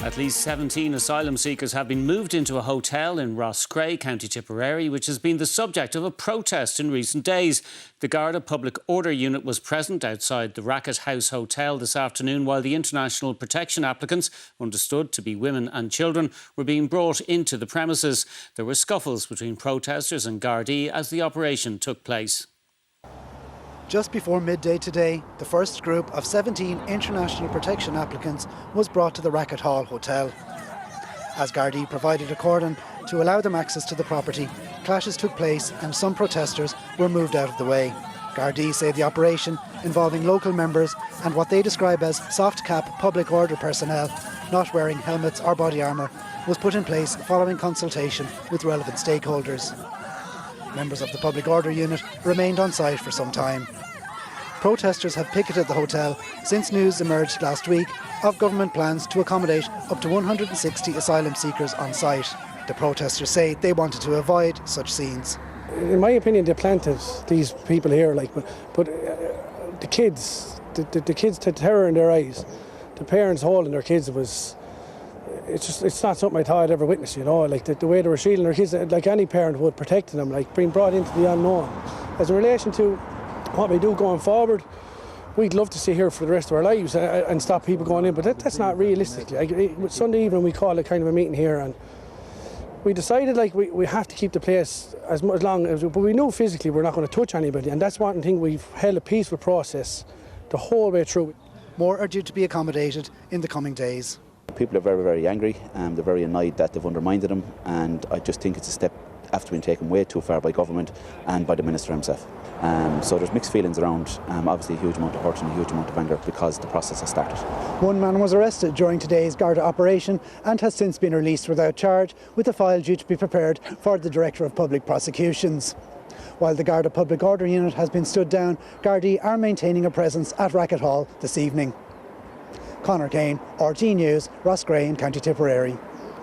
At least 17 asylum seekers have been moved into a hotel in Roscrea, County Tipperary, which has been the subject of a protest in recent days. The Garda Public Order Unit was present outside the Racket Hall Hotel this afternoon while the international protection applicants, understood to be women and children, were being brought into the premises. There were scuffles between protesters and Gardaí as the operation took place. Just before midday today, the first group of 17 international protection applicants was brought to the Racket Hall Hotel. As Gardaí provided a cordon to allow them access to the property, clashes took place and some protesters were moved out of the way. Gardaí say the operation, involving local members and what they describe as soft-cap public order personnel not wearing helmets or body armour, was put in place following consultation with relevant stakeholders. Members of the Public Order Unit remained on site for some time. Protesters have picketed the hotel since news emerged last week of government plans to accommodate up to 160 asylum seekers on site. The protesters say they wanted to avoid such scenes. In my opinion, they planted these people here, but the kids, the kids had terror in their eyes. The parents holding their kids it's not something I thought I'd ever witnessed, you know, like the way they were shielding their kids, like any parent would, protecting them, like being brought into the unknown. As in relation to what we do going forward, we'd love to stay here for the rest of our lives and stop people going in, but that's not realistic. Sunday evening we called a kind of a meeting here and we decided we have to keep the place as long as, but we knew physically we're not going to touch anybody, and that's one thing we've held a peaceful process the whole way through. More are due to be accommodated in the coming days. People are very, very angry and they're very annoyed that they've undermined them, and I just think it's a step after being taken way too far by government and by the Minister himself. So there's mixed feelings around, obviously a huge amount of hurt and a huge amount of anger because the process has started. One man was arrested during today's Garda operation and has since been released without charge, with the file due to be prepared for the Director of Public Prosecutions. While the Garda Public Order Unit has been stood down, Gardaí are maintaining a presence at Racket Hall this evening. Conor Kane, RT News, Roscrea in County Tipperary.